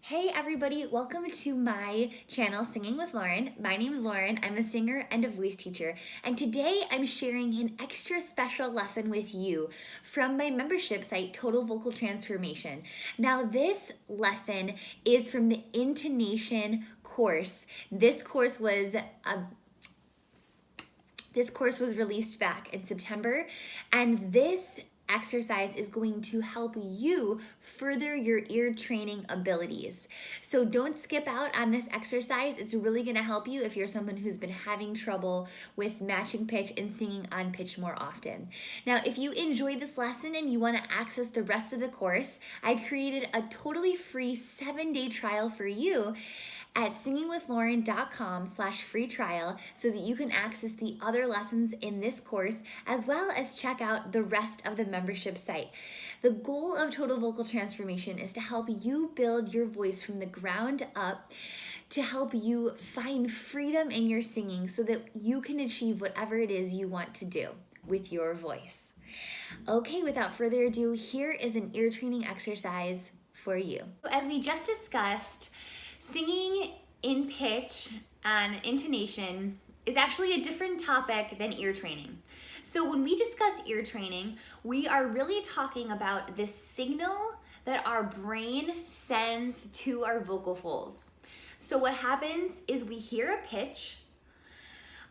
Hey everybody, welcome to my channel, Singing with Lauren. My name is Lauren, I'm a singer and a voice teacher, and today I'm sharing an extra special lesson with you from my membership site, Total Vocal Transformation. Now this lesson is from the intonation course. This course was released back in September, and this exercise is going to help you further your ear training abilities. So don't skip out on this exercise. It's really going to help you if you're someone who's been having trouble with matching pitch and singing on pitch more often. Now, if you enjoy this lesson and you want to access the rest of the course, I created a totally free 7-day trial for you at singingwithlauren.com/free trial so that you can access the other lessons in this course as well as check out the rest of the membership site. The goal of Total Vocal Transformation is to help you build your voice from the ground up, to help you find freedom in your singing so that you can achieve whatever it is you want to do with your voice. Okay, without further ado, here is an ear training exercise for you. As we just discussed, singing in pitch and intonation is actually a different topic than ear training. So when we discuss ear training, we are really talking about the signal that our brain sends to our vocal folds. So what happens is we hear a pitch,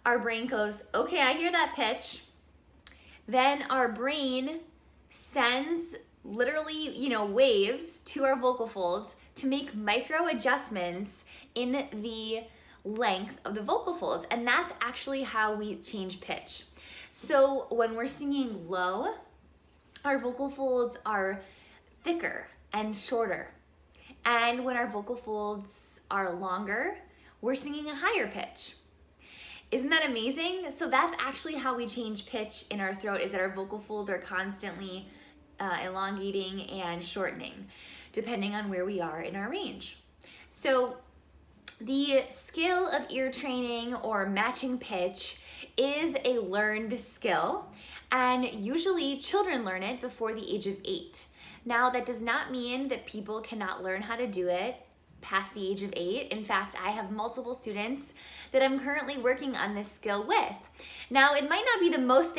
our brain goes, okay, I hear that pitch. Then our brain sends literally, waves to our vocal folds to make micro adjustments in the length of the vocal folds. And that's actually how we change pitch. So when we're singing low, our vocal folds are thicker and shorter. And when our vocal folds are longer, we're singing a higher pitch. Isn't that amazing? So that's actually how we change pitch in our throat, is that our vocal folds are constantly elongating and shortening, depending on where we are in our range. So the skill of ear training or matching pitch is a learned skill, and usually children learn it before the age of 8. Now, that does not mean that people cannot learn how to do it past the age of 8. In fact, I have multiple students that I'm currently working on this skill with. Now, it might not be the most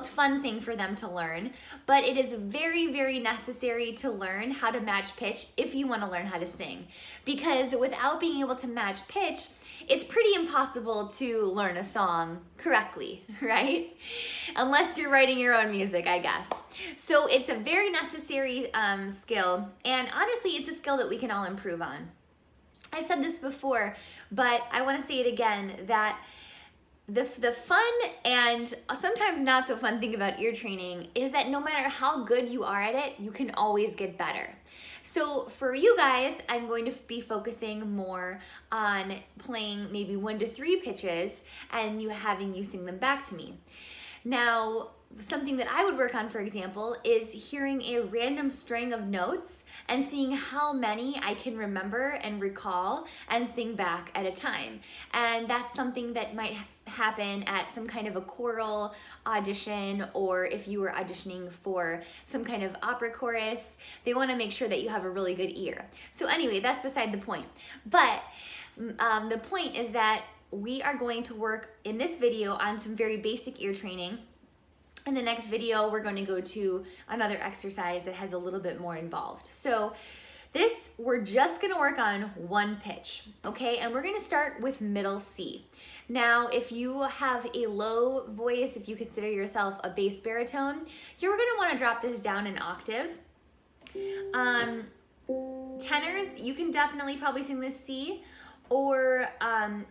fun thing for them to learn, but it is very, very necessary to learn how to match pitch if you want to learn how to sing. Because without being able to match pitch, it's pretty impossible to learn a song correctly, right? Unless you're writing your own music, I guess. So it's a very necessary skill, and honestly, it's a skill that we can all improve on. I've said this before, but I want to say it again, that the fun and sometimes not so fun thing about ear training is that no matter how good you are at it, you can always get better. So for you guys, I'm going to be focusing more on playing maybe 1 to 3 pitches and having you sing them back to me. Now, something that I would work on, for example, is hearing a random string of notes and seeing how many I can remember and recall and sing back at a time. And that's something that might happen at some kind of a choral audition, or if you were auditioning for some kind of opera chorus, they want to make sure that you have a really good ear. So anyway, that's beside the point. But the point is that we are going to work in this video on some very basic ear training. In the next video, we're going to go to another exercise that has a little bit more involved. So we're just going to work on 1 pitch, okay? And we're going to start with middle C. Now, if you have a low voice, if you consider yourself a bass baritone, you're going to want to drop this down an octave. Tenors, you can definitely probably sing this C, or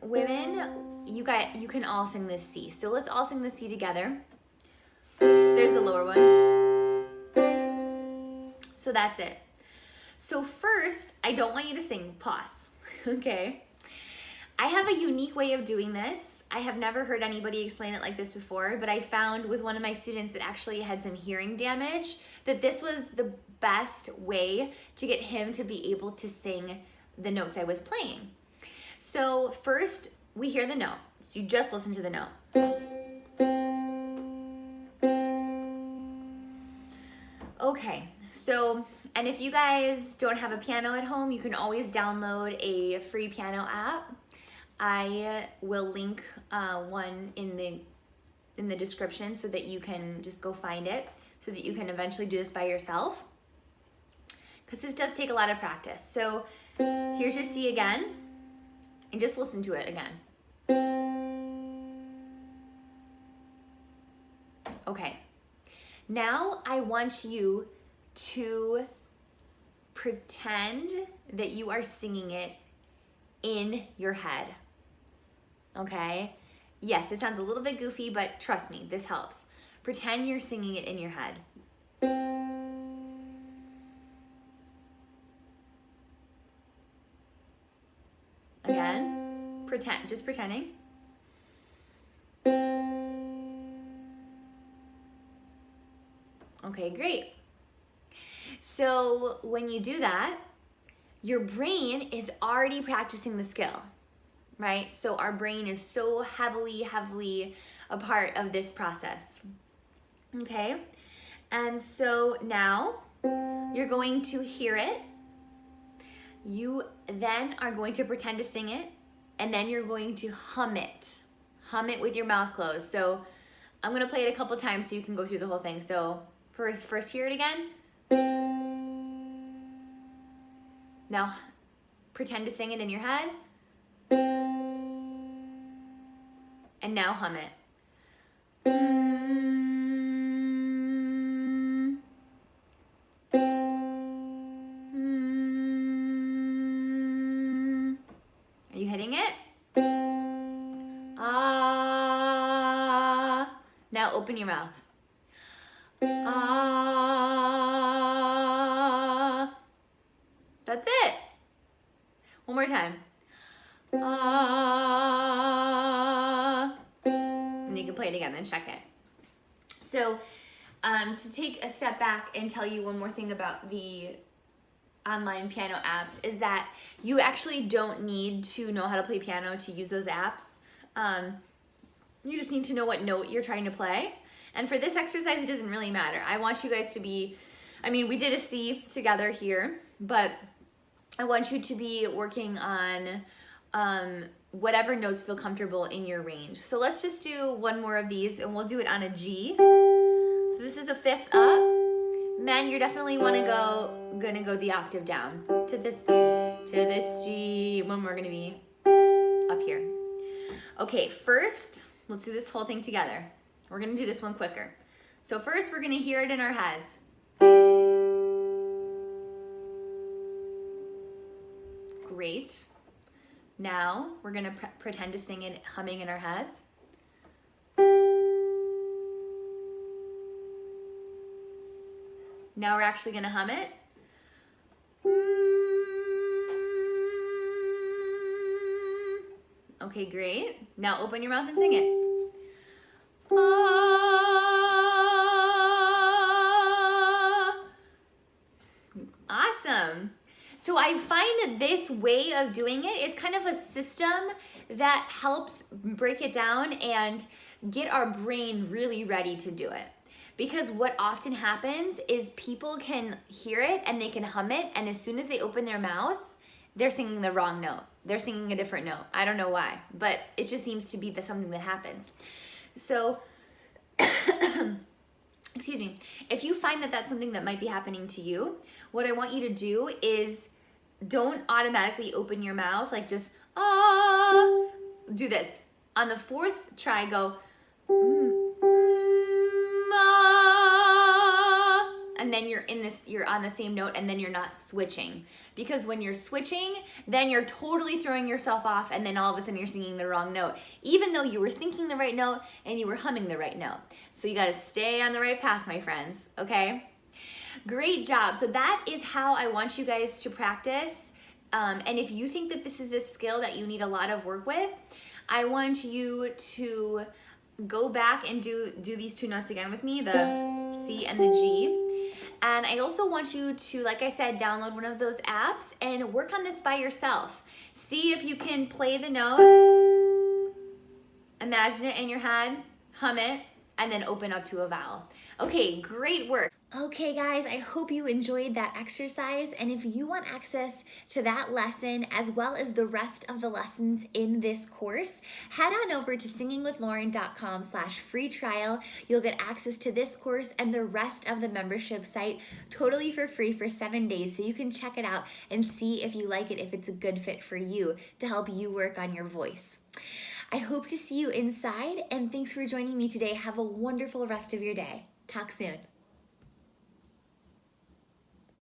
women, you can all sing this C. So let's all sing this C together. There's the lower one. So that's it. So first, I don't want you to sing, pause, okay? I have a unique way of doing this. I have never heard anybody explain it like this before, but I found with one of my students that actually had some hearing damage that this was the best way to get him to be able to sing the notes I was playing. So first, we hear the note. So you just listen to the note. Okay, So, and if you guys don't have a piano at home, you can always download a free piano app. I will link one in the description so that you can just go find it, so that you can eventually do this by yourself, because this does take a lot of practice. So here's your C again, and just listen to it again. Okay, now I want you to pretend that you are singing it in your head, okay? Yes, this sounds a little bit goofy, but trust me, this helps. Pretend you're singing it in your head. Again, pretend, just pretending. Okay, great. So when you do that, your brain is already practicing the skill, right? So our brain is so heavily a part of this process, okay? And so now you're going to hear it. You then are going to pretend to sing it, and then you're going to hum it. Hum it with your mouth closed. So I'm gonna play it a couple times so you can go through the whole thing. So first hear it again. Now pretend to sing it in your head. And now hum it. Are you hitting it? Ah. Now open your mouth. Ah. That's it. One more time. Ah. And you can play it again, then check it. So to take a step back and tell you one more thing about the online piano apps is that you actually don't need to know how to play piano to use those apps. You just need to know what note you're trying to play. And for this exercise, it doesn't really matter. I want you guys to be, I mean, we did a C together here, but I want you to be working on whatever notes feel comfortable in your range. So let's just do one more of these, and we'll do it on a G. So this is a fifth up. Men, you're definitely gonna go the octave down to this G, when we're gonna be up here. Okay, first, let's do this whole thing together. We're gonna do this one quicker. So first, we're gonna hear it in our heads. Great. Now, we're gonna pretend to sing it humming in our heads. Now we're actually gonna hum it. Okay, great. Now open your mouth and sing it. Awesome. So I find that this way of doing it is kind of a system that helps break it down and get our brain really ready to do it. Because what often happens is people can hear it and they can hum it, and as soon as they open their mouth, they're singing the wrong note. They're singing a different note. I don't know why, but it just seems to be something that happens. So, excuse me, if you find that that's something that might be happening to you, what I want you to do is don't automatically open your mouth, like just, ah, do this. On the fourth try, go, and then you're on the same note, and then you're not switching. Because when you're switching, then you're totally throwing yourself off, and then all of a sudden you're singing the wrong note, even though you were thinking the right note and you were humming the right note. So you gotta stay on the right path, my friends, okay? Great job. So that is how I want you guys to practice. And if you think that this is a skill that you need a lot of work with, I want you to go back and do these two notes again with me, the C and the G. And I also want you to, like I said, download one of those apps and work on this by yourself. See if you can play the note, imagine it in your head, hum it, and then open up to a vowel. Okay, great work. Okay, guys, I hope you enjoyed that exercise. And if you want access to that lesson as well as the rest of the lessons in this course, head on over to singingwithlauren.com/free trial. You'll get access to this course and the rest of the membership site totally for free for 7 days. So you can check it out and see if you like it, if it's a good fit for you to help you work on your voice. I hope to see you inside, and thanks for joining me today. Have a wonderful rest of your day. Talk soon.